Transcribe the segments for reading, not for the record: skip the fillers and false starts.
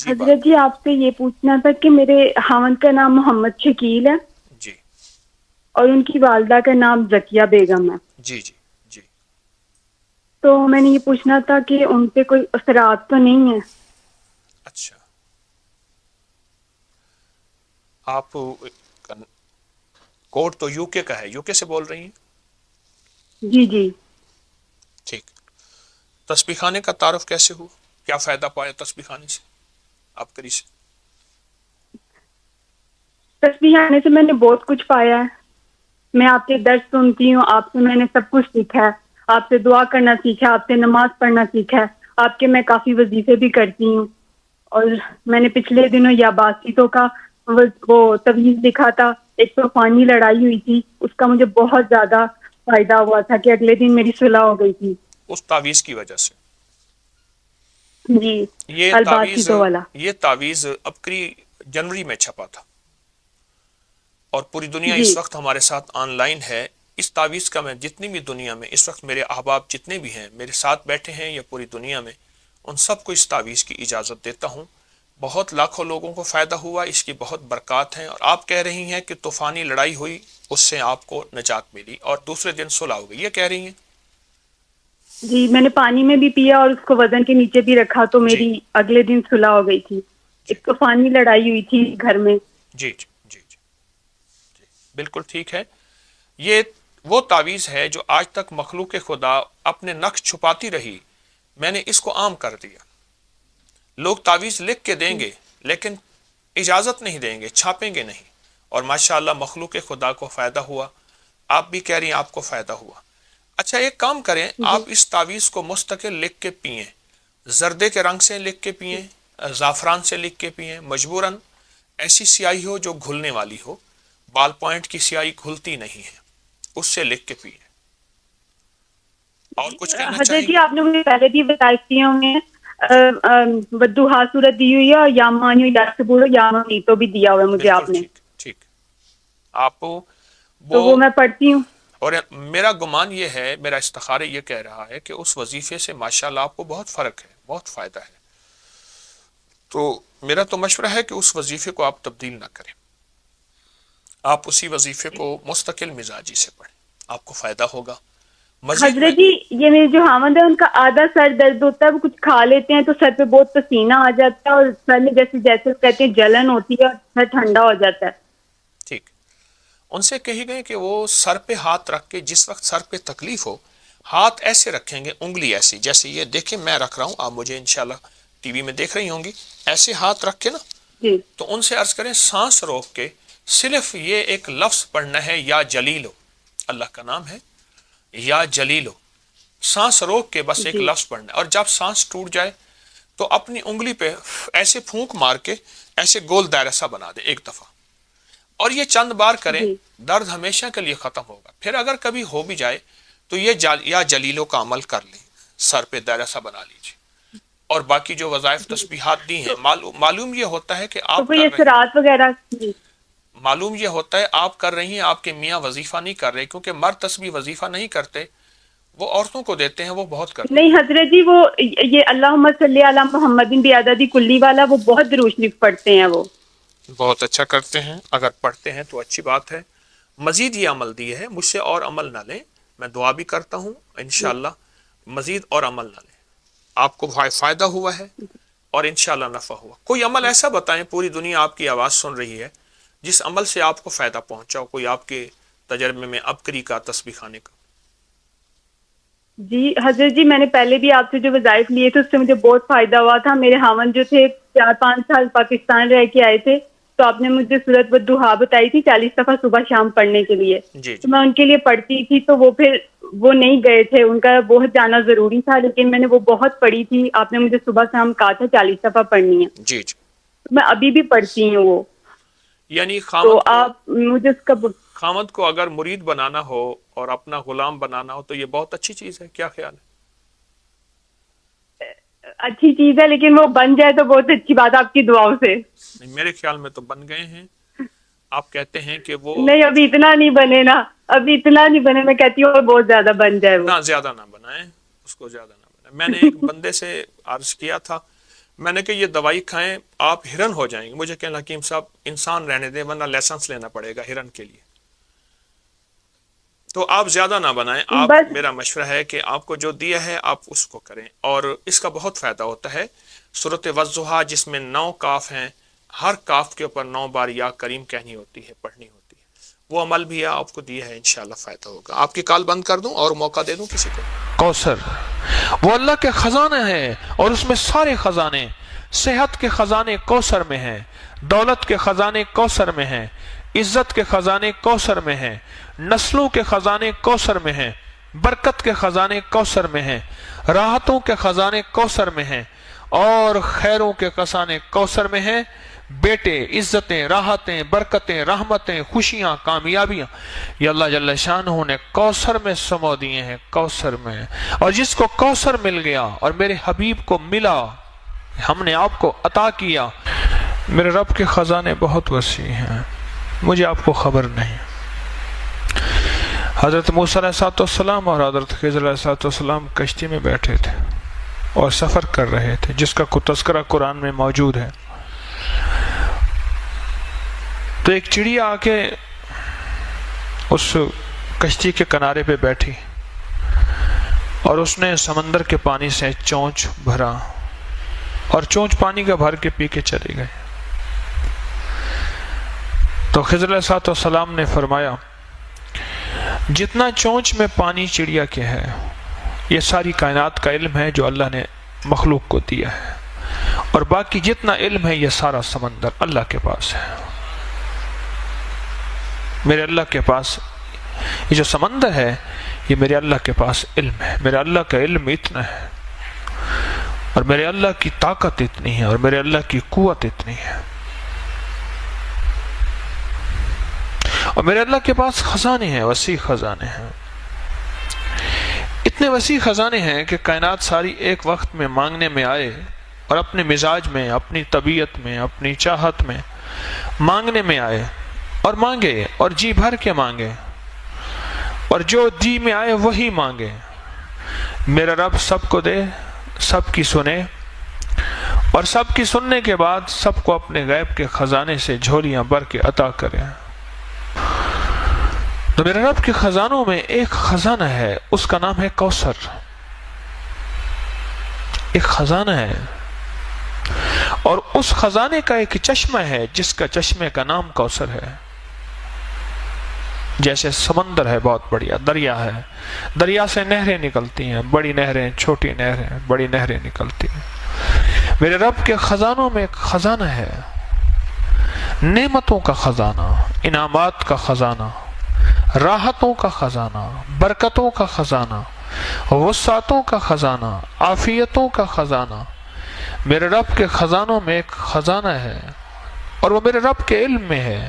جی بات حضرت جی کریں. آپ سے یہ پوچھنا تھا کہ میرے خاوند کا نام محمد شکیل ہے جی اور ان کی والدہ کا نام ذکیہ بیگم ہے. جی جی جی. تو میں نے یہ پوچھنا تھا کہ ان پہ کوئی اثرات تو نہیں ہے؟ اچھا. آپ کوڈ تو یو کے کا ہے, یو کے سے بول رہی ہیں؟ جی جی. ٹھیک. تسبیح خانے کا تعارف کیسے ہوا, کیا فائدہ پایا تسبیح خانے سے آپ کری سے؟ تسبیح آنے سے میں نے بہت کچھ پایا ہے. میں آپ کے درس سنتی ہوں, آپ سے میں نے سب کچھ سیکھا ہے. آپ سے دعا کرنا سیکھا, آپ سے نماز پڑھنا سیکھا ہے. آپ کے میں کافی وظیفے بھی کرتی ہوں. اور میں نے پچھلے دنوں یا باسطوں کا وہ تویز لکھا تھا, ایک طوفانی لڑائی ہوئی تھی, اس کا مجھے بہت زیادہ فائدہ ہوا تھا کہ اگلے دن میری صلح ہو گئی تھی. اس تعویذ کی وجہ سے. جی. یہ تعویذ الباسطوں والا. یہ تعویذ ابکری جنوری میں چھپا تھا اور پوری دنیا جی اس وقت ہمارے ساتھ آن لائن ہے. اس تعویذ کا میں جتنی بھی دنیا میں اس وقت میرے احباب جتنے بھی ہیں میرے ساتھ بیٹھے ہیں یا پوری دنیا میں, ان سب کو اس تعویذ کی اجازت دیتا ہوں. بہت لاکھوں لوگوں کو فائدہ ہوا, اس کی بہت برکات ہیں. اور آپ کہہ رہی ہیں کہ طوفانی لڑائی ہوئی, اس سے آپ کو نجات ملی اور دوسرے دن صلح ہو گئی, یہ کہہ رہی ہیں؟ جی, میں نے پانی میں بھی پیا اور اس کو وزن کے نیچے بھی رکھا تو جی میری اگلے دن صلح ہو گئی تھی. جی ایک طوفانی لڑائی ہوئی تھی گھر میں. جی جی جی جی, بالکل ٹھیک ہے. یہ وہ تعویذ ہے جو آج تک مخلوق خدا اپنے نقش چھپاتی رہی, میں نے اس کو عام کر دیا. لوگ تعویذ لکھ کے دیں گے لیکن اجازت نہیں دیں گے, چھاپیں گے نہیں. اور ماشاءاللہ مخلوق خدا کو فائدہ ہوا, آپ بھی کہہ رہی ہیں آپ کو فائدہ ہوا. اچھا ایک کام کریں, جی آپ اس تعویذ کو مستقل لکھ کے پئیں, زردے کے رنگ سے لکھ کے پئیں, زعفران سے لکھ کے پئیں, مجبوراً ایسی سیاہی ہو جو گھلنے والی ہو. بال پوائنٹ کی سیاہی گھلتی نہیں ہے, اس سے لکھ کے پئیں. اور کچھ کہنا حضرت چاہیں جی, گے؟ آپ نے مجھے پہلے بھی بتائی تھی ہوں گے جی بدوہا صورت دی ہوئی ہے, اور یا مانیو یا سبورو یا مانی تو بھی دیا ہوا ہے مجھے بالکل آپ نے, ٹھیک ٹھیک. آپ تو وہ میں پڑھتی ہوں. اور میرا گمان یہ ہے, میرا استخارہ یہ کہہ رہا ہے کہ اس وظیفے سے ماشاءاللہ آپ کو بہت فرق ہے, بہت فائدہ ہے. تو میرا تو مشورہ ہے کہ اس وظیفے کو آپ تبدیل نہ کریں, آپ اسی وظیفے کو مستقل مزاجی سے پڑھیں, آپ کو فائدہ ہوگا. مزید میں حضرت جی, یہ میرے جو خاوند ہے ان کا آدھا سر درد ہوتا ہے, وہ کچھ کھا لیتے ہیں تو سر پہ بہت پسینہ آ جاتا ہے, اور سر میں جیسے جیسے کہتے ہیں جلن ہوتی ہے اور سر ٹھنڈا ہو جاتا ہے. ٹھیک, ان سے کہی گئے کہ وہ سر پہ ہاتھ رکھ کے, جس وقت سر پہ تکلیف ہو ہاتھ ایسے رکھیں گے, انگلی ایسی, جیسے یہ دیکھیں میں رکھ رہا ہوں, آپ مجھے انشاءاللہ ٹی وی میں دیکھ رہی ہوں گی, ایسے ہاتھ رکھ کے نا, جی تو ان سے عرض کریں سانس روک کے صرف یہ ایک لفظ پڑھنا ہے, یا جلیلو, اللہ کا نام ہے یا جلیلو, سانس روک کے بس ایک جی لفظ پڑھنا ہے. اور جب سانس ٹوٹ جائے تو اپنی انگلی پہ ایسے پھونک مار کے ایسے گول دائرہ سا بنا دے ایک دفعہ, اور یہ چند بار کریں, جی درد ہمیشہ کے لیے ختم ہوگا. پھر اگر کبھی ہو بھی جائے تو یہ یا جلیلوں کا عمل کر لیں, سر پہ دائرہ سا بنا لیجیے. اور باقی جو وظائف جی. تسبیحات دی ہیں, تو معلوم یہ ہوتا ہے کہ تو آپ کوئی کر رہے ہیں, اثرات وغیرہ؟ جی معلوم یہ ہوتا ہے آپ کر رہی ہیں, آپ کے میاں وظیفہ نہیں کر رہے, کیونکہ مرد تسبیح وظیفہ نہیں کرتے, وہ عورتوں کو دیتے ہیں, وہ بہت کرتی نہیں ہیں. حضرت جی, وہ یہ اللہم صلی علی محمد بعدد کلی والا وہ بہت درود شریف پڑھتے ہیں. وہ بہت اچھا کرتے ہیں, اگر پڑھتے ہیں تو اچھی بات ہے. مزید یہ عمل دی ہے, مجھ سے اور عمل نہ لیں, میں دعا بھی کرتا ہوں انشاءاللہ مزید اور عمل نہ لیں, آپ کو فائدہ ہوا ہے اور انشاءاللہ نفع ہوا. کوئی عمل ایسا بتائیں, پوری دنیا آپ کی آواز سن رہی ہے, جس عمل سے آپ کو فائدہ پہنچا ہو, کوئی آپ کے تجربے میں ابکری کا, تسبیح خانے کا. جی حضرت جی, میں نے پہلے بھی آپ سے جو وظائف لیے تھے اس سے مجھے بہت فائدہ ہوا تھا. میرے خاوند جو تھے 4-5 سال پاکستان رہ کے آئے تھے, تو آپ نے مجھے سورۃ والضحیٰ بتائی تھی 40 دفعہ صبح شام پڑھنے کے لیے, جی تو جی میں ان کے لیے پڑھتی تھی. تو وہ پھر وہ نہیں گئے تھے, ان کا بہت جانا ضروری تھا, لیکن میں نے وہ بہت پڑھی تھی. آپ نے مجھے صبح شام کہا تھا 40 دفعہ پڑھنی ہے, جی جی. تو میں ابھی بھی پڑھتی ہوں وہ. یعنی تو آپ مجھے اس کا خامد کو اگر مرید بنانا ہو اور اپنا غلام بنانا ہو تو یہ بہت اچھی چیز ہے, کیا خیال ہے؟ اچھی چیز ہے, لیکن وہ بن جائے تو بہت اچھی بات ہے آپ کی دعاؤں سے. نہیں, میرے خیال میں تو بن گئے ہیں. آپ کہتے ہیں کہ وہ نہیں, ابھی اتنا نہیں بنے نا, ابھی اتنا نہیں بنے, میں کہتی ہوں اور بہت زیادہ بن جائے وہ. نہ زیادہ نہ بنائیں, اس کو زیادہ نہ بنائیں. میں نے ایک بندے سے عرض کیا تھا, میں نے کہا یہ دوائی کھائیں آپ ہرن ہو جائیں گے. مجھے کہنا حکیم صاحب انسان رہنے دیں ورنہ لائسنس لینا پڑے گا ہرن کے لیے. تو آپ زیادہ نہ بنائیں. آپ بس میرا مشورہ ہے کہ آپ کو جو دیا ہے آپ اس کو کریں, اور اس کا بہت فائدہ ہوتا ہے. سورۃ والضحیٰ جس میں 9 کاف ہیں, ہر کاف کے اوپر 9 بار یا کریم کہنی ہوتی ہے, پڑھنی ہوتی ہے. وہ عمل بھی آپ کو دیا ہے, انشاءاللہ فائدہ ہوگا. آپ کی کال بند کر دوں اور موقع دے دوں کسی کو. کوثر وہ اللہ کے خزانے ہیں, اور اس میں سارے خزانے, صحت کے خزانے کوثر میں ہیں, دولت کے خزانے کوثر میں ہیں, عزت کے خزانے کوثر میں ہیں, نسلوں کے خزانے کوثر میں ہیں, برکت کے خزانے کوثر میں ہیں, راحتوں کے خزانے کوثر میں ہیں, اور خیروں کے خزانے کوثر میں ہیں. بیٹے, عزتیں, راحتیں, برکتیں, رحمتیں, خوشیاں, کامیابیاں یہ اللہ جل شانہ نے کوثر میں سمو دیے ہیں, کوثر میں. اور جس کو کوثر مل گیا اور میرے حبیب کو ملا, ہم نے آپ کو عطا کیا. میرے رب کے خزانے بہت وسیع ہیں, مجھے آپ کو خبر نہیں. حضرت موسیٰ علیہ السلام اور حضرت خضر علیہ السلام کشتی میں بیٹھے تھے اور سفر کر رہے تھے, جس کا کوئی تذکرہ قرآن میں موجود ہے. تو ایک چڑیا آ کے اس کشتی کے کنارے پہ بیٹھی, اور اس نے سمندر کے پانی سے چونچ بھرا, اور چونچ پانی کا بھر کے پی کے چلے گئے. تو خضر علیہ السلام نے فرمایا, جتنا چونچ میں پانی چڑیا کے ہے یہ ساری کائنات کا علم ہے جو اللہ نے مخلوق کو دیا ہے, اور باقی جتنا علم ہے یہ سارا سمندر اللہ کے پاس ہے. میرے اللہ کے پاس یہ جو سمندر ہے یہ میرے اللہ کے پاس علم ہے. میرے اللہ کا علم اتنا ہے, اور میرے اللہ کی طاقت اتنی ہے, اور میرے اللہ کی قوت اتنی ہے, اور میرے اللہ کے پاس خزانے ہیں, وسیع خزانے ہیں. اتنے وسیع خزانے ہیں کہ کائنات ساری ایک وقت میں مانگنے میں آئے, اور اپنے مزاج میں, اپنی طبیعت میں, اپنی چاہت میں مانگنے میں آئے, اور مانگے, اور جی بھر کے مانگے, اور جو جی میں آئے وہی مانگے. میرا رب سب کو دے, سب کی سنے, اور سب کی سننے کے بعد سب کو اپنے غیب کے خزانے سے جھولیاں بھر کے عطا کرے. تو میرے رب کے خزانوں میں ایک خزانہ ہے, اس کا نام ہے کوثر. ایک خزانہ ہے, اور اس خزانے کا ایک چشمہ ہے جس کا چشمے کا نام کوثر ہے. جیسے سمندر ہے, بہت بڑھیا دریا ہے, دریا سے نہریں نکلتی ہیں, بڑی نہریں, چھوٹی نہریں, بڑی نہریں نکلتی ہیں. میرے رب کے خزانوں میں ایک خزانہ ہے, نعمتوں کا خزانہ, انعامات کا خزانہ, راحتوں کا خزانہ, برکتوں کا خزانہ, وسعتوں کا خزانہ, عافیتوں کا خزانہ. میرے رب کے خزانوں میں ایک خزانہ ہے, اور وہ میرے رب کے علم میں ہے.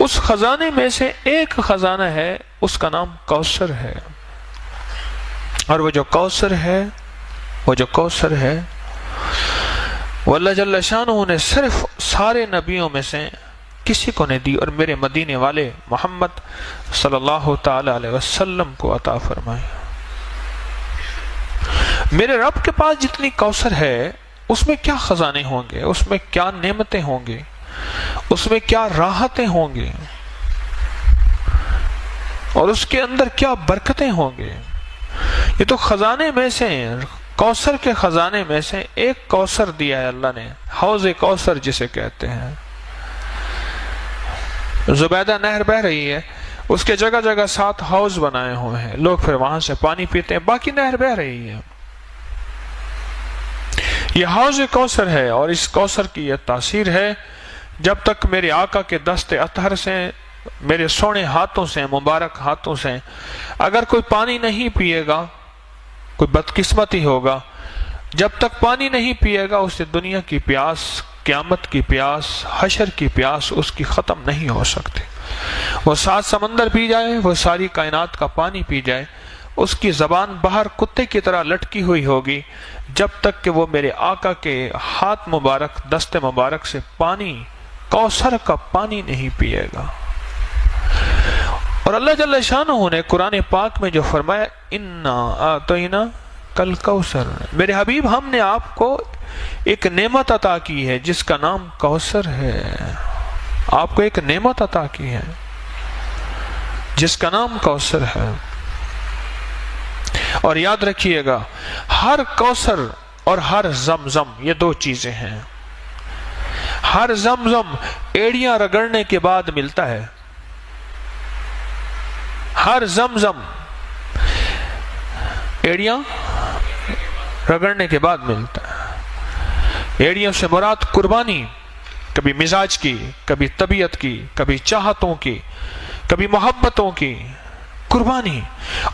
اس خزانے میں سے ایک خزانہ ہے, اس کا نام کوثر ہے. اور وہ جو کوثر ہے, وہ اللہ جل شانہ نے صرف سارے نبیوں میں سے کسی کو نہیں دی, اور میرے مدینے والے محمد صلی اللہ تعالی علیہ وسلم کو عطا فرمائی. میرے رب کے پاس جتنی کوثر ہے اس میں کیا خزانے ہوں گے, اس میں کیا نعمتیں ہوں گی, اس میں کیا راحتیں ہوں گی, اور اس کے اندر کیا برکتیں ہوں گے. یہ تو خزانے میں سے, کوثر کے خزانے میں سے ایک کوثر دیا ہے اللہ نے, حوض کوثر جسے کہتے ہیں. زبیدہ نہر بہ رہی ہے, اس کے جگہ جگہ 7 حوض بنائے ہوئے ہیں, لوگ پھر وہاں سے پانی پیتے ہیں, باقی نہر بہ رہی ہے. یہ حوض کوثر ہے, اور اس کوثر کی یہ تاثیر ہے, جب تک میرے آقا کے دست اطہر سے, میرے سونے ہاتھوں سے, مبارک ہاتھوں سے اگر کوئی پانی نہیں پیے گا, کوئی بدقسمتی ہوگا. جب تک پانی نہیں پیے گا اسے دنیا کی پیاس, قیامت کی پیاس, حشر کی پیاس اس کی ختم نہیں ہو سکتی. وہ 7 سمندر پی جائے, وہ ساری کائنات کا پانی پی جائے, اس کی زبان باہر کتے کی طرح لٹکی ہوئی ہوگی جب تک کہ وہ میرے آقا کے ہاتھ مبارک, دست مبارک سے پانی, کوثر کا پانی نہیں پیے گا. اور اللہ جل شانہ نے قرآن پاک میں جو فرمایا, اِنَّا آتَيْنَا کل کوثر, میرے حبیب ہم نے آپ کو ایک نعمت عطا کی ہے جس کا نام کوثر ہے. آپ کو ایک نعمت عطا کی ہے جس کا نام کوثر ہے. اور یاد رکھیے گا ہر کوثر اور ہر زمزم یہ دو چیزیں ہیں. ہر زمزم ایڑیاں رگڑنے کے بعد ملتا ہے. ہر زمزم ایڑیاں رگڑنے کے بعد ملتا ہے. ایڑیوں سے مراد قربانی، کبھی مزاج کی، کبھی طبیعت کی، کبھی چاہتوں کی، کبھی محبتوں کی قربانی.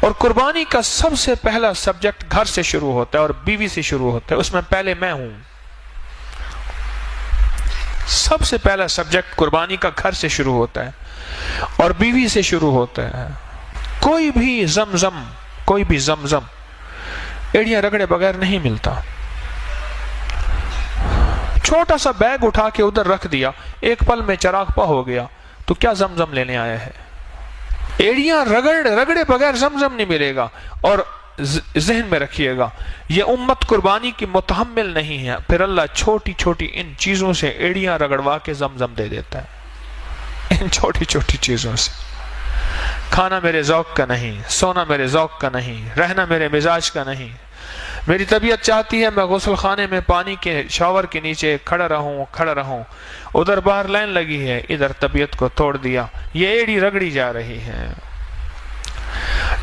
اور قربانی کا سب سے پہلا سبجیکٹ گھر سے شروع ہوتا ہے اور بیوی سے شروع ہوتا ہے. اس میں پہلے میں ہوں. سب سے پہلا سبجیکٹ قربانی کا گھر سے شروع ہوتا ہے اور بیوی سے شروع ہوتا ہے. کوئی بھی زمزم ایڑیاں رگڑے بغیر نہیں ملتا. چھوٹا سا بیگ اٹھا کے ادھر رکھ دیا، ایک پل میں چراغ پا ہو گیا، تو کیا زمزم لینے آیا ہے؟ ایڑیاں رگڑے بغیر زمزم نہیں ملے گا. اور ذہن میں رکھیے گا یہ امت قربانی کی متحمل نہیں ہے. پھر اللہ چھوٹی چھوٹی ان چیزوں سے ایڑیاں رگڑوا کے زمزم دے دیتا ہے. ان چھوٹی چھوٹی چیزوں سے. کھانا میرے ذوق کا نہیں، سونا میرے ذوق کا نہیں، رہنا میرے مزاج کا نہیں. میری طبیعت چاہتی ہے میں غسل خانے میں پانی کے شاور کے نیچے کھڑا رہوں. ادھر باہر لائن لگی ہے، ادھر طبیعت کو توڑ دیا. یہ ایڑی رگڑی جا رہی ہے.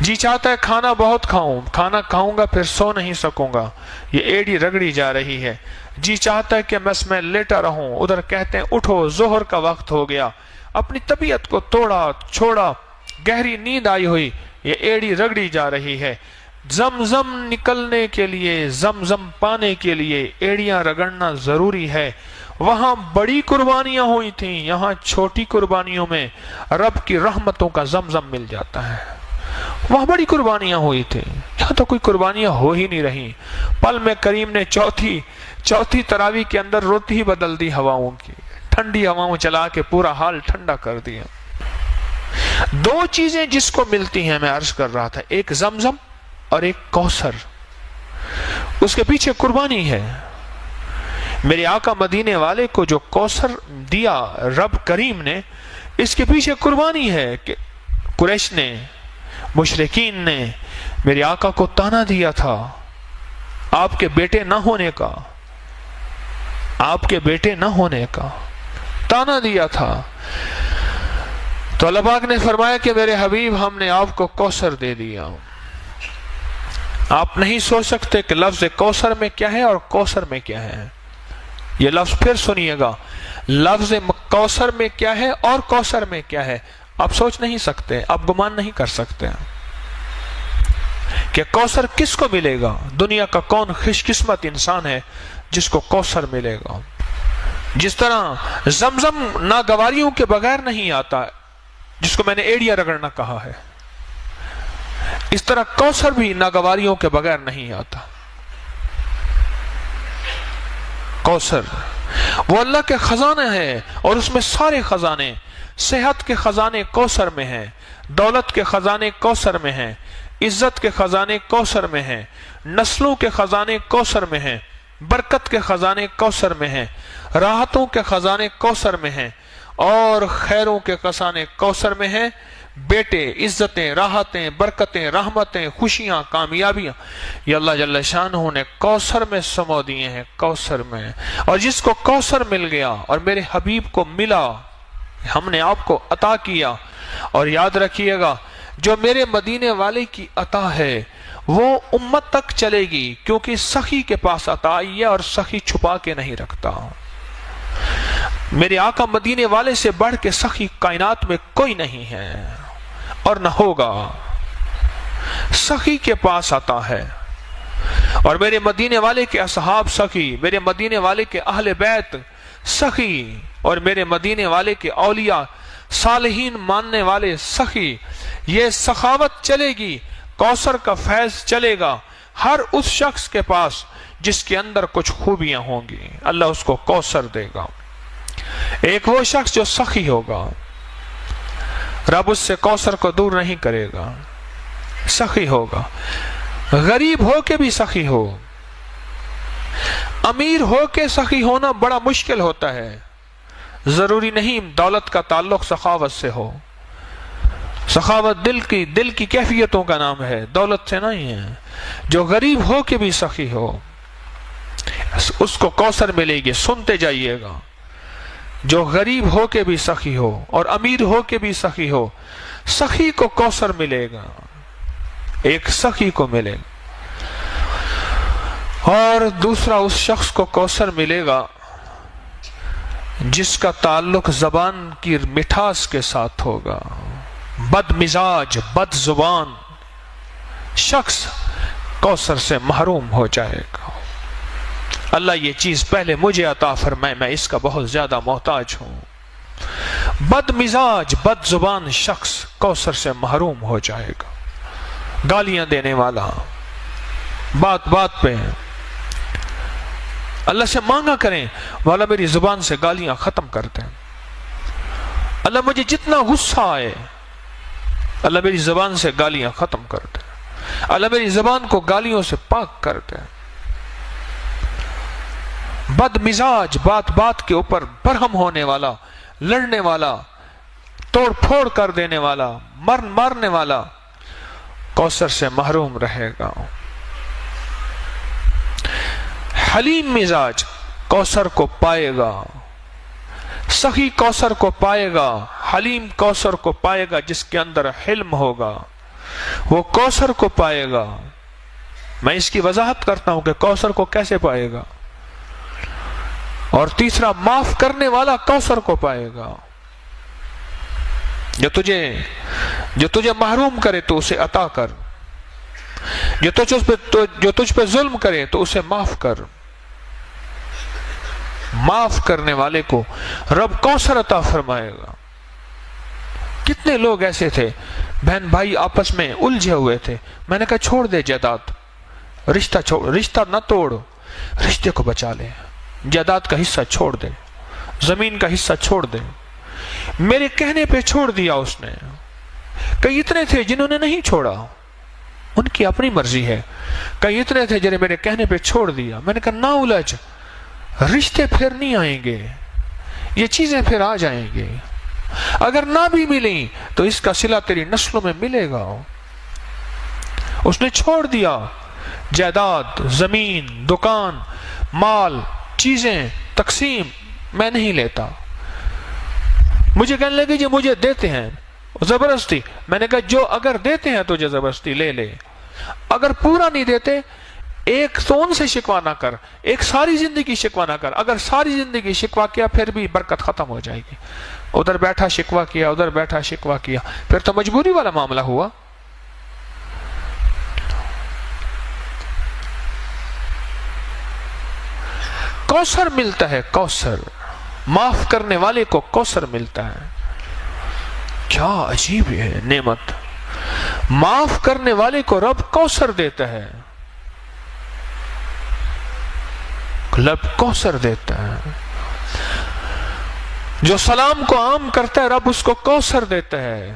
جی چاہتا ہے کھانا بہت کھاؤں، کھانا کھاؤں گا پھر سو نہیں سکوں گا. یہ ایڑی رگڑی جا رہی ہے. جی چاہتا ہے کہ بس میں لیٹا رہوں، ادھر کہتے ہیں اٹھو ظہر کا وقت ہو گیا. اپنی طبیعت کو توڑا چھوڑا، گہری نیند آئی ہوئی. یہ ایڑی رگڑی جا رہی ہے. زمزم نکلنے کے لیے، زمزم پانے کے لیے ایڑیاں رگڑنا ضروری ہے. وہاں بڑی قربانیاں ہوئی تھیں، یہاں چھوٹی قربانیوں میں رب کی رحمتوں کا زمزم مل جاتا ہے. وہاں بڑی قربانیاں ہوئی تھیں، یہاں تو کوئی قربانیاں ہو ہی نہیں رہی. پل میں کریم نے چوتھی تراویح کے اندر روتی ہی بدل دی ہواؤں کی. ٹھنڈی ہواؤں چلا کے پورا حال ٹھنڈا کر دیا. دو چیزیں جس کو ملتی ہیں میں عرض کر رہا تھا، ایک زمزم اور ایک کوثر. اس کے پیچھے قربانی ہے. میرے آقا مدینے والے کو جو کوثر دیا رب کریم نے، اس کے پیچھے قربانی ہے کہ قریش نے، مشرکین نے میرے آقا کو تانا دیا تھا آپ کے بیٹے نہ ہونے کا، آپ کے بیٹے نہ ہونے کا تانا دیا تھا. تو اللہ پاک نے فرمایا کہ میرے حبیب ہم نے آپ کو کوثر دے دیا. آپ نہیں سوچ سکتے کہ لفظ کوثر میں کیا ہے اور کوثر میں کیا ہے. یہ لفظ پھر سنیے گا، لفظ کوثر میں کیا ہے اور کوثر میں کیا ہے. آپ سوچ نہیں سکتے، آپ گمان نہیں کر سکتے کہ کوثر کس کو ملے گا. دنیا کا کون خوش قسمت انسان ہے جس کو کوثر ملے گا. جس طرح زمزم ناگواریوں کے بغیر نہیں آتا، جس کو میں نے ایڑیاں رگڑنا کہا ہے، اس طرح کوثر بھی ناگواریوں کے بغیر نہیں آتا. کوثر وہ اللہ کے خزانہ ہے اور اس میں سارے خزانے. صحت کے خزانے کوثر میں ہیں، دولت کے خزانے کوثر میں ہیں، عزت کے خزانے کوثر میں ہیں، نسلوں کے خزانے کوثر میں ہیں، برکت کے خزانے کوثر میں ہیں، راحتوں کے خزانے کوثر میں ہیں، اور خیروں کے خزانے کوثر میں ہیں. بیٹے، عزتیں، راحتیں، برکتیں، رحمتیں، خوشیاں، کامیابیاں یہ اللہ جل شانہ نے کوثر میں سمو دیے ہیں. کوثر میں. اور جس کو کوثر مل گیا اور میرے حبیب کو ملا، ہم نے آپ کو عطا کیا. اور یاد رکھیے گا جو میرے مدینے والے کی عطا ہے وہ امت تک چلے گی، کیونکہ سخی کے پاس عطا آئی ہے اور سخی چھپا کے نہیں رکھتا. میرے آقا مدینے والے سے بڑھ کے سخی کائنات میں کوئی نہیں ہے اور نہ ہوگا. سخی کے پاس عطا ہے. اور میرے مدینے والے کے اصحاب سخی، میرے مدینے والے کے اہل بیت سخی، اور میرے مدینے والے کے اولیاء صالحین ماننے والے سخی. یہ سخاوت چلے گی، کوثر کا فیض چلے گا ہر اس شخص کے پاس جس کے اندر کچھ خوبیاں ہوں گی، اللہ اس کو کوثر دے گا. ایک وہ شخص جو سخی ہوگا، رب اس سے کوثر کو دور نہیں کرے گا. سخی ہوگا، غریب ہو کے بھی سخی ہو، امیر ہو کے سخی ہونا بڑا مشکل ہوتا ہے. ضروری نہیں دولت کا تعلق سخاوت سے ہو. سخاوت دل کی کیفیتوں کا نام ہے، دولت سے نہیں ہے. جو غریب ہو کے بھی سخی ہو اس کو کوثر ملے گی. سنتے جائیے گا. جو غریب ہو کے بھی سخی ہو اور امیر ہو کے بھی سخی ہو، سخی کو کوثر ملے گا، ایک سخی کو ملے گا. اور دوسرا اس شخص کو کوثر ملے گا جس کا تعلق زبان کی مٹھاس کے ساتھ ہوگا. بد مزاج، بد زبان شخص کوثر سے محروم ہو جائے گا. اللہ یہ چیز پہلے مجھے عطا فرمائے، میں اس کا بہت زیادہ محتاج ہوں. بد مزاج، بد زبان شخص کوثر سے محروم ہو جائے گا. گالیاں دینے والا، بات بات پہ اللہ سے مانگا کریں، والا میری زبان سے گالیاں ختم کر دیں. اللہ مجھے جتنا غصہ آئے، اللہ میری زبان سے گالیاں ختم کر دیں. اللہ میری زبان کو گالیوں سے پاک کر دیں. بد مزاج، بات بات کے اوپر برہم ہونے والا، لڑنے والا، توڑ پھوڑ کر دینے والا، مارنے والا کوثر سے محروم رہے گا. حلیم مزاج کوثر کو پائے گا. سخی کوثر کو پائے گا. حلیم کوثر کو پائے گا. جس کے اندر حلم ہوگا وہ کوثر کو پائے گا. میں اس کی وضاحت کرتا ہوں کہ کوثر کو کیسے پائے گا. اور تیسرا، معاف کرنے والا کوثر کو پائے گا. جو تجھے محروم کرے تو اسے عطا کر. جو تجھ پہ ظلم کرے تو اسے معاف کر. معاف کرنے والے کو رب کوثر عطا فرمائے گا. کتنے لوگ ایسے تھے، بہن بھائی آپس میں الجھے ہوئے تھے، میں نے کہا چھوڑ دے جائیداد، رشتہ نہ توڑ، رشتے کو بچا لے. جائیداد کا حصہ چھوڑ دے، زمین کا حصہ چھوڑ دے. میرے کہنے پہ چھوڑ دیا اس نے. کئی اتنے تھے جنہوں نے نہیں چھوڑا، ان کی اپنی مرضی ہے. کئی اتنے تھے جنہیں میرے کہنے پہ چھوڑ دیا. میں نے کہا نہ الجھ، رشتے پھر نہیں آئیں گے، یہ چیزیں پھر آ جائیں گے. اگر نہ بھی ملیں تو اس کا صلہ تیری نسلوں میں ملے گا. اس نے چھوڑ دیا جائیداد، زمین، دکان، مال، چیزیں، تقسیم. میں نہیں لیتا. مجھے کہنے لگے جی مجھے دیتے ہیں زبردستی. میں نے کہا جو اگر دیتے ہیں تجھے زبردستی لے لے، اگر پورا نہیں دیتے ایک تو ان سے شکوہ نہ کر، ایک ساری زندگی شکوہ نہ کر. اگر ساری زندگی شکوہ کیا پھر بھی برکت ختم ہو جائے گی. ادھر بیٹھا شکوہ کیا، ادھر بیٹھا شکوہ کیا، پھر تو مجبوری والا معاملہ ہوا. کوثر ملتا ہے، کوثر معاف کرنے والے کو کوثر ملتا ہے. کیا عجیب ہے نعمت. معاف کرنے والے کو رب کوثر دیتا ہے، رب کوثر دیتا ہے. جو سلام کو عام کرتا ہے رب اس کو کوثر دیتا ہے.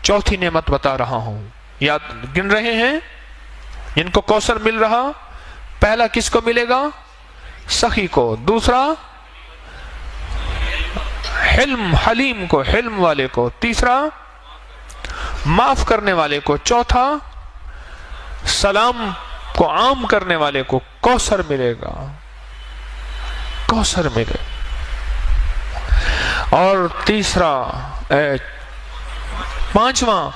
چوتھی نعمت بتا رہا ہوں، یاد گن رہے ہیں جن کو کوثر مل رہا. پہلا کس کو ملے گا؟ سخی کو. دوسرا حلم، حلیم کو، حلم والے کو. تیسرا معاف کرنے والے کو. چوتھا سلام کو عام کرنے والے کو کوثر ملے گا، کوثر ملے. اور تیسرا پانچواں،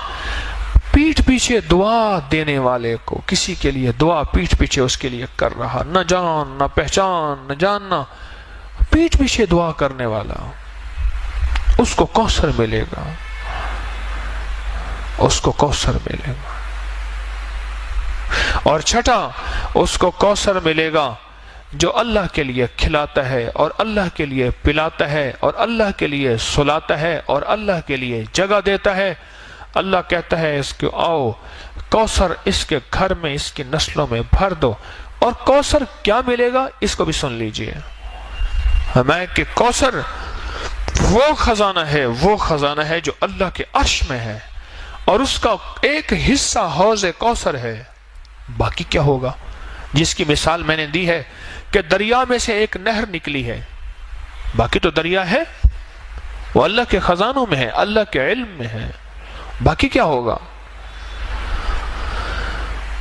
پیٹھ پیچھے دعا دینے والے کو. کسی کے لیے دعا پیٹھ پیچھے اس کے لیے کر رہا، نہ جان نہ پہچان نہ جاننا، پیٹھ پیچھے دعا کرنے والا، اس کو کوثر ملے گا، اس کو کوثر ملے گا. اور چھٹا، اس کو کوثر ملے گا جو اللہ کے لیے کھلاتا ہے اور اللہ کے لیے پلاتا ہے اور اللہ کے لیے سلاتا ہے اور اللہ کے لیے جگہ دیتا ہے. اللہ کہتا ہے اس کو آؤ کوثر اس کے گھر میں، اس کی نسلوں میں بھر دو. اور کوثر کیا ملے گا اس کو بھی سن لیجئے. ہمیں کہ کوثر وہ خزانہ ہے جو اللہ کے عرش میں ہے، اور اس کا ایک حصہ حوض کوثر ہے. باقی کیا ہوگا؟ جس کی مثال میں نے دی ہے کہ دریا میں سے ایک نہر نکلی ہے، باقی تو دریا ہے، وہ اللہ کے خزانوں میں ہے، اللہ کے علم میں ہے، باقی کیا ہوگا؟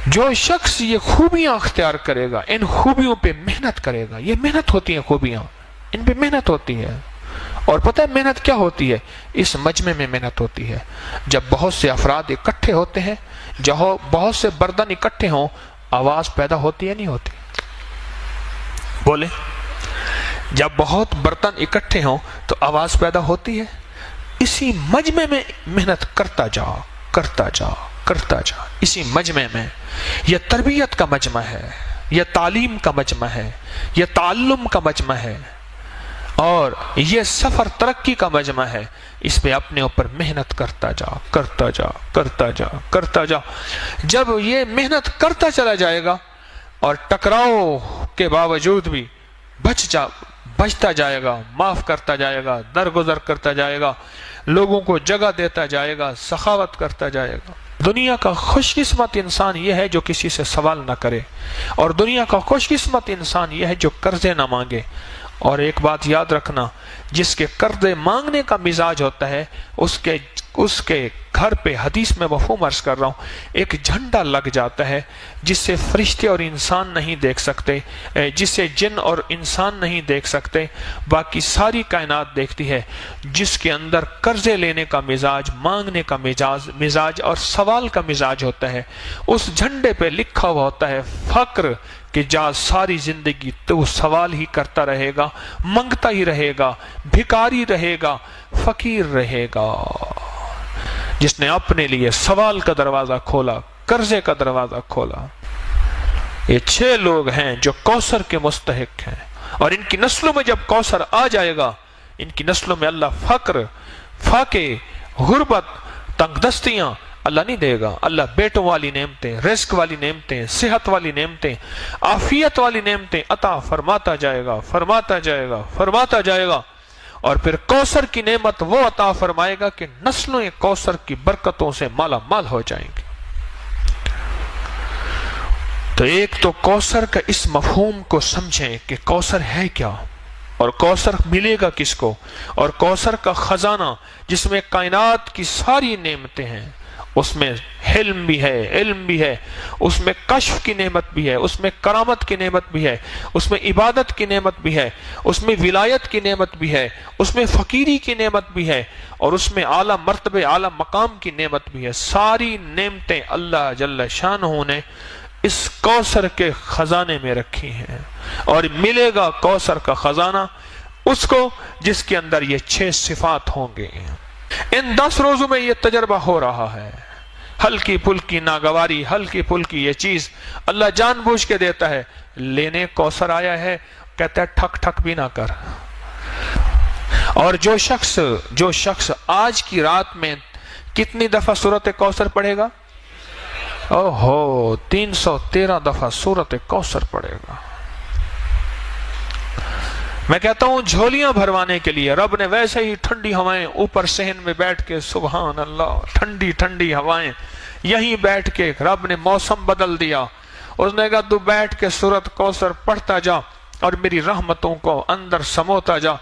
جو شخص یہ خوبیاں اختیار کرے گا، ان خوبیوں پہ محنت کرے گا، یہ محنت ہوتی ہیں خوبیاں، ان پہ محنت ہوتی ہے۔ اور پتہ ہے محنت کیا ہوتی ہے؟ اس مجمع میں محنت ہوتی ہے۔ جب بہت سے افراد اکٹھے ہوتے ہیں، جہاں بہت سے برتن اکٹھے ہوں، آواز پیدا ہوتی ہے نہیں ہوتی؟ بولے، جب بہت برتن اکٹھے ہوں تو آواز پیدا ہوتی ہے۔ اسی مجمع میں محنت کرتا جا کرتا جا کرتا جا، اسی مجمع میں۔ یہ تربیت کا مجمع ہے، یہ تعلیم کا مجمع ہے، یہ تعلم کا مجمع ہے، اور یہ سفر ترقی کا مجمع ہے۔ اس پہ اپنے اوپر محنت کرتا جا کرتا جا کرتا جا کرتا جا۔ جب یہ محنت کرتا چلا جائے گا اور ٹکراؤ کے باوجود بھی بچتا جائے گا، معاف کرتا جائے گا، درگزر کرتا جائے گا، لوگوں کو جگہ دیتا جائے گا، سخاوت کرتا جائے گا۔ دنیا کا خوش قسمت انسان یہ ہے جو کسی سے سوال نہ کرے، اور دنیا کا خوش قسمت انسان یہ ہے جو قرضے نہ مانگے۔ اور ایک بات یاد رکھنا، جس کے قرضے مانگنے کا مزاج ہوتا ہے، اس کے گھر پہ، حدیث میں مفہوم عرض کر رہا ہوں، ایک جھنڈا لگ جاتا ہے جس سے فرشتے اور انسان نہیں دیکھ سکتے، جس سے جن اور انسان نہیں دیکھ سکتے، باقی ساری کائنات دیکھتی ہے۔ جس کے اندر قرضے لینے کا مزاج، مانگنے کا مزاج اور سوال کا مزاج ہوتا ہے، اس جھنڈے پہ لکھا ہوا ہوتا ہے فقر، کہ جا ساری زندگی تو سوال ہی کرتا رہے گا، منگتا ہی رہے گا، بھکاری رہے گا، فقیر رہے گا۔ جس نے اپنے لیے سوال کا دروازہ کھولا، قرضے کا دروازہ کھولا۔ یہ 6 لوگ ہیں جو کوثر کے مستحق ہیں، اور ان کی نسلوں میں جب کوثر آ جائے گا، ان کی نسلوں میں اللہ فقر، فاقے، غربت، تنگ دستیاں اللہ نہیں دے گا۔ اللہ بیٹوں والی نعمتیں، رزق والی نعمتیں، صحت والی نعمتیں، عافیت والی نعمتیں عطا فرماتا جائے گا، فرماتا جائے گا، فرماتا جائے گا۔ اور پھر کوثر کی نعمت وہ عطا فرمائے گا کہ نسلوں کوثر کی برکتوں سے مالا مال ہو جائیں گے۔ تو ایک تو کوثر کا اس مفہوم کو سمجھیں کہ کوثر ہے کیا، اور کوثر ملے گا کس کو، اور کوثر کا خزانہ جس میں کائنات کی ساری نعمتیں ہیں، اس میں حلم بھی ہے، علم بھی ہے، اس میں کشف کی نعمت بھی ہے، اس میں کرامت کی نعمت بھی ہے، اس میں عبادت کی نعمت بھی ہے، اس میں ولایت کی نعمت بھی ہے، اس میں فقیری کی نعمت بھی ہے، اور اس میں اعلیٰ مرتبے، اعلیٰ مقام کی نعمت بھی ہے۔ ساری نعمتیں اللہ جل شانہ نے اس کوثر کے خزانے میں رکھی ہیں، اور ملے گا کوثر کا خزانہ اس کو جس کے اندر یہ 6 صفات ہوں گے۔ ان 10 روزوں میں یہ تجربہ ہو رہا ہے۔ ہلکی پھلکی ناگواری، ہلکی پھلکی یہ چیز اللہ جان بوجھ کے دیتا ہے۔ لینے کوثر آیا ہے، کہتا ہے ٹھک ٹھک بھی نہ کر۔ اور جو شخص آج کی رات میں کتنی دفعہ سورۃ کوثر پڑھے گا؟ 313 دفعہ سورۃ کوثر پڑھے گا۔ میں کہتا ہوں جھولیاں بھروانے کے لیے رب نے ویسے ہی ٹھنڈی ہوائیں اوپر صحن میں بیٹھ کے، سبحان اللہ، ٹھنڈی ٹھنڈی ہوائیں، یہیں بیٹھ کے رب نے موسم بدل دیا۔ اس نے کہا تو بیٹھ کے سورۃ کوثر پڑھتا جا اور میری رحمتوں کو اندر سموتا جا۔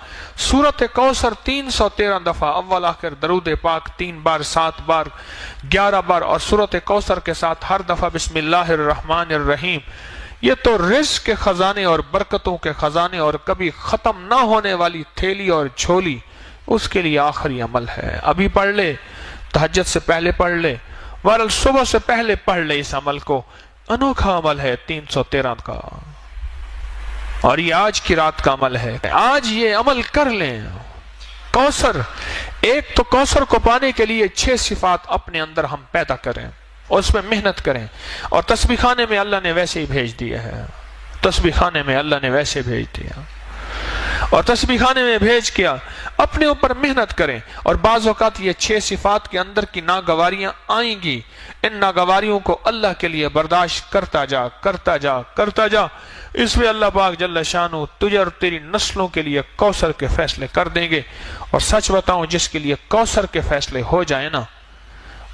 سورۃ کوثر 313 دفعہ، اول آخر درود پاک 3 بار، 7 بار، 11 بار، اور سورۃ کوثر کے ساتھ ہر دفعہ بسم اللہ الرحمن الرحیم۔ یہ تو رزق کے خزانے اور برکتوں کے خزانے اور کبھی ختم نہ ہونے والی تھیلی اور جھولی، اس کے لیے آخری عمل ہے۔ ابھی پڑھ لے، تہجد سے پہلے پڑھ لے، بہرحال صبح سے پہلے پڑھ لے اس عمل کو۔ انوکھا عمل ہے 313 کا، اور یہ آج کی رات کا عمل ہے۔ آج یہ عمل کر لیں۔ کوثر، ایک تو کوثر کو پانے کے لیے 6 صفات اپنے اندر ہم پیدا کریں اور اس میں محنت کریں۔ اور تسبیح خانے میں اللہ نے ویسے ہی بھیج دیا ہے، تسبیح خانے میں اللہ نے ویسے بھیج دیا، اور تسبیح خانے میں بھیج کیا اپنے اوپر محنت کریں۔ اور بعض اوقات یہ 6 صفات کے اندر کی ناگواریاں آئیں گی، ان ناگواریوں کو اللہ کے لیے برداشت کرتا جا کرتا جا کرتا جا۔ اس میں اللہ پاک جل شانہ تجھے اور تیری نسلوں کے لیے کوثر کے فیصلے کر دیں گے۔ اور سچ بتاؤں، جس کے لیے کوثر کے فیصلے ہو جائیں نا،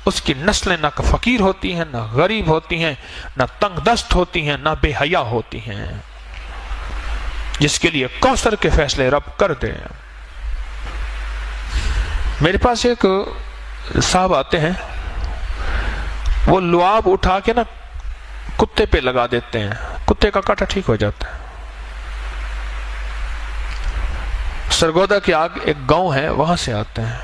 اس کی نسلیں نہ فقیر ہوتی ہیں، نہ غریب ہوتی ہیں، نہ تنگ دست ہوتی ہیں، نہ بے حیا ہوتی ہیں، جس کے لیے کوثر کے فیصلے رب کر دے۔ میرے پاس ایک صاحب آتے ہیں، وہ لعاب اٹھا کے نا کتے پہ لگا دیتے ہیں، کتے کا کاٹا ٹھیک ہو جاتا ہے۔ سرگودا کے آگ ایک گاؤں ہے، وہاں سے آتے ہیں،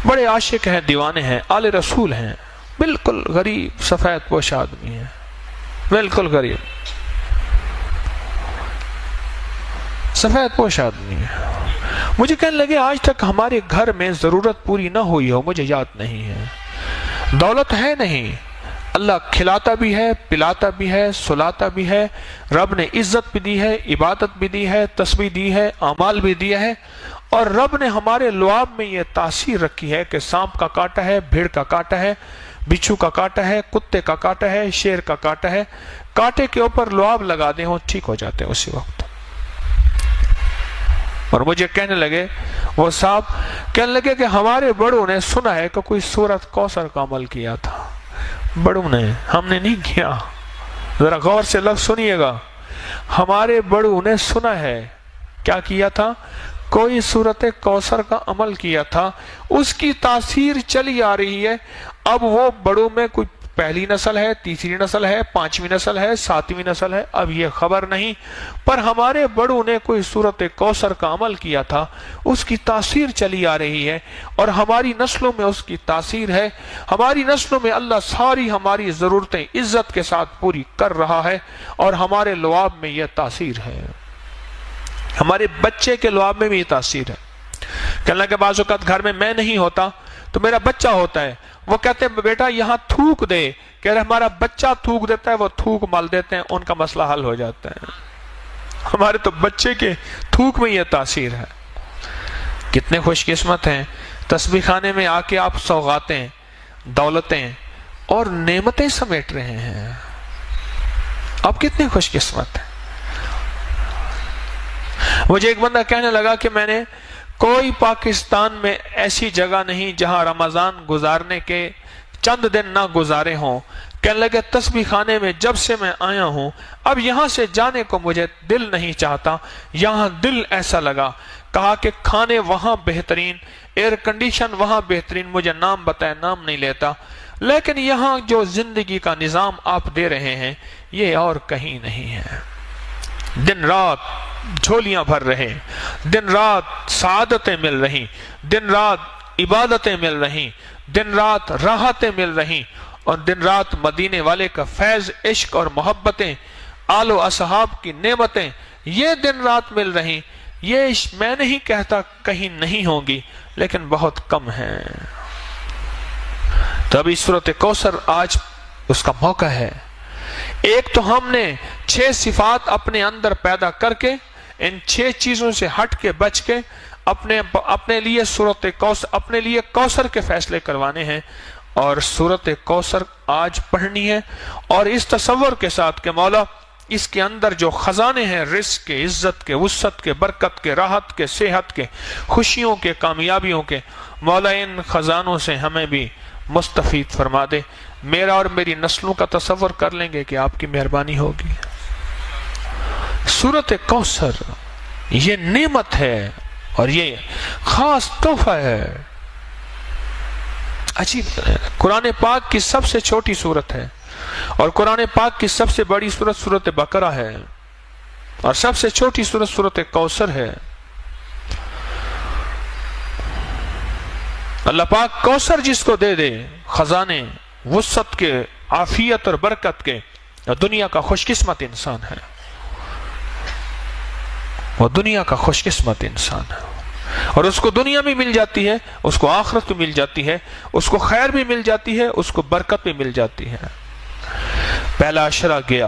بڑے عاشق ہیں، دیوانے ہیں، آل رسول ہیں، بالکل غریب سفید پوش آدمی ہیں، بالکل غریب سفید پوش آدمی ہے۔ مجھے کہنے لگے آج تک ہمارے گھر میں ضرورت پوری نہ ہوئی ہو، مجھے یاد نہیں ہے، دولت ہے نہیں، اللہ کھلاتا بھی ہے، پلاتا بھی ہے، سلاتا بھی ہے، رب نے عزت بھی دی ہے، عبادت بھی دی ہے، تسبیح دی ہے، اعمال بھی دیا ہے، اور رب نے ہمارے لعاب میں یہ تاثیر رکھی ہے کہ سانپ کا کاٹا ہے، بھیڑ کا کاٹا ہے، بچھو کا کاٹا ہے، کتے کا کاٹا ہے، شیر کا کاٹا ہے، کاٹے کے اوپر لعاب لگا دیں وہ ٹھیک ہو جاتے ہیں اسی وقت۔ اور مجھے کہنے لگے، وہ صاحب کہنے لگے کہ ہمارے بڑوں نے سنا ہے کہ کوئی سورت کوثر کا عمل کیا تھا، بڑوں نے، ہم نے نہیں کیا۔ ذرا غور سے لفظ سنیے گا، ہمارے بڑوں نے سنا ہے کیا کیا تھا، کوئی سورت کوثر کا عمل کیا تھا، اس کی تاثیر چلی آ رہی ہے۔ اب وہ بڑوں میں کوئی پہلی نسل ہے، تیسری نسل ہے، پانچویں نسل ہے، ساتویں نسل ہے، اب یہ خبر نہیں، پر ہمارے بڑوں نے کوئی سورت کوثر کا عمل کیا تھا، اس کی تاثیر چلی آ رہی ہے، اور ہماری نسلوں میں اس کی تاثیر ہے، ہماری نسلوں میں اللہ ساری ہماری ضرورتیں عزت کے ساتھ پوری کر رہا ہے، اور ہمارے لعاب میں یہ تاثیر ہے، ہمارے بچے کے لعاب میں بھی یہ تاثیر ہے۔ کہنے لگے بعض اوقات گھر میں میں نہیں ہوتا تو میرا بچہ ہوتا ہے، وہ کہتے ہیں بیٹا یہاں تھوک دے، کہہ رہے ہمارا بچہ تھوک دیتا ہے، وہ تھوک مل دیتے ہیں، ان کا مسئلہ حل ہو جاتا ہے۔ ہمارے تو بچے کے تھوک میں یہ تاثیر ہے۔ کتنے خوش قسمت ہیں، تسبیح خانے میں آ کے آپ سوغاتیں، دولتیں اور نعمتیں سمیٹ رہے ہیں، آپ کتنے خوش قسمت ہیں۔ مجھے ایک بندہ کہنے لگا کہ میں نے کوئی پاکستان میں ایسی جگہ نہیں جہاں رمضان گزارنے کے چند دن نہ گزارے ہوں، کہنے لگے تسبیح خانے میں جب سے میں آیا ہوں اب یہاں سے جانے کو مجھے دل نہیں چاہتا، یہاں دل ایسا لگا، کہا کہ کھانے وہاں بہترین، ایئر کنڈیشن وہاں بہترین، مجھے نام بتائے نام نہیں لیتا، لیکن یہاں جو زندگی کا نظام آپ دے رہے ہیں یہ اور کہیں نہیں ہے۔ دن رات جھولیاں بھر رہے، دن رات سعادتیں مل رہی، دن رات عبادتیں مل رہی، دن رات راحتیں مل رہی، اور دن رات مدینے والے کا فیض، عشق اور محبتیں، آل و اصحاب کی نعمتیں یہ دن رات مل رہی۔ یہ میں نہیں کہتا کہیں نہیں ہوں گی، لیکن بہت کم ہیں۔ تبھی سورت کوثر آج اس کا موقع ہے۔ ایک تو ہم نے 6 صفات اپنے اندر پیدا کر کے، ان 6 چیزوں سے ہٹ کے بچ کے اپنے لیے سورت کوثر، اپنے لیے کوثر کے فیصلے کروانے ہیں، اور سورت کوثر آج پڑھنی ہے، اور اس تصور کے ساتھ کہ مولا اس کے اندر جو خزانے ہیں رزق کے، عزت کے، وسعت کے، برکت کے، راحت کے، صحت کے، خوشیوں کے، کامیابیوں کے، مولا ان خزانوں سے ہمیں بھی مستفید فرما دے۔ میرا اور میری نسلوں کا تصور کر لیں گے کہ آپ کی مہربانی ہوگی۔ سورت کوثر یہ نعمت ہے اور یہ خاص تحفہ ہے۔ عجیب، قرآن پاک کی سب سے چھوٹی سورت ہے، اور قرآن پاک کی سب سے بڑی سورت سورت بقرہ ہے، اور سب سے چھوٹی سورت سورت کوثر ہے۔ اللہ پاک کوثر جس کو دے دے، خزانے وسعت کے، عافیت اور برکت کے، دنیا کا خوش قسمت انسان ہے، وہ دنیا کا خوش قسمت انسان ہے، اور اس کو دنیا بھی مل جاتی ہے، اس کو آخرت بھی مل جاتی ہے، اس کو خیر بھی مل جاتی ہے، اس کو برکت بھی مل جاتی ہے۔ پہلا عشرہ گیا،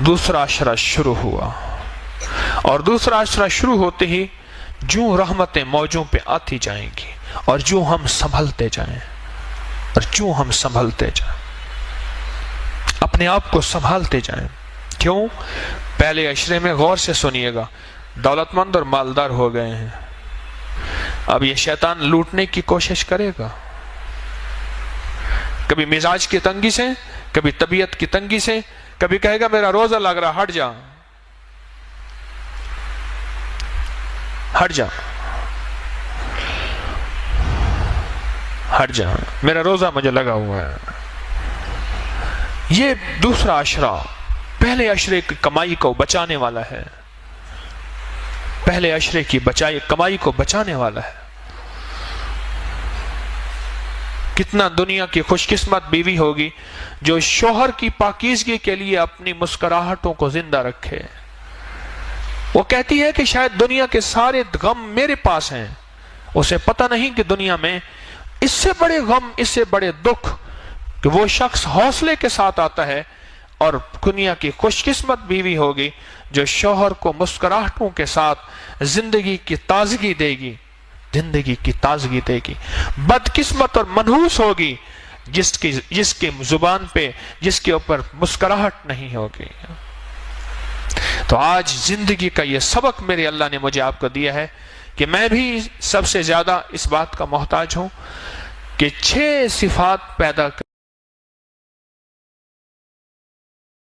دوسرا عشرہ شروع ہوا، اور دوسرا عشرہ شروع ہوتے ہی جو رحمتیں موجوں پہ آتی جائیں گی، اور جو ہم سنبھلتے جائیں، اور جو ہم سنبھلتے جائیں، اپنے آپ کو سنبھالتے جائیں۔ کیوں؟ پہلے عشرے میں غور سے سنیے گا، دولت مند اور مالدار ہو گئے ہیں، اب یہ شیطان لوٹنے کی کوشش کرے گا، کبھی مزاج کی تنگی سے، کبھی طبیعت کی تنگی سے، کبھی کہے گا میرا روزہ لگ رہا، ہٹ جا ہٹ جا ہٹ جا، میرا روزہ مجھے لگا ہوا ہے۔ یہ دوسرا عشرہ پہلے عشرے کی کمائی کو بچانے والا ہے، پہلے عشرے کی کمائی کو بچانے والا ہے۔ کتنا دنیا کی خوش قسمت بیوی ہوگی جو شوہر کی پاکیزگی کے لیے اپنی مسکراہٹوں کو زندہ رکھے۔ وہ کہتی ہے کہ شاید دنیا کے سارے غم میرے پاس ہیں، اسے پتہ نہیں کہ دنیا میں اس سے بڑے غم، اس سے بڑے دکھ کہ وہ شخص حوصلے کے ساتھ آتا ہے۔ اور دنیا کی خوش قسمت بیوی ہوگی جو شوہر کو مسکراہٹوں کے ساتھ زندگی کی تازگی دے گی، زندگی کی تازگی دے گی۔ بدقسمت اور منحوس ہوگی جس کی زبان پہ، جس کے اوپر مسکراہٹ نہیں ہوگی۔ تو آج زندگی کا یہ سبق میرے اللہ نے مجھے آپ کو دیا ہے کہ میں بھی سب سے زیادہ اس بات کا محتاج ہوں کہ 6 صفات پیدا کر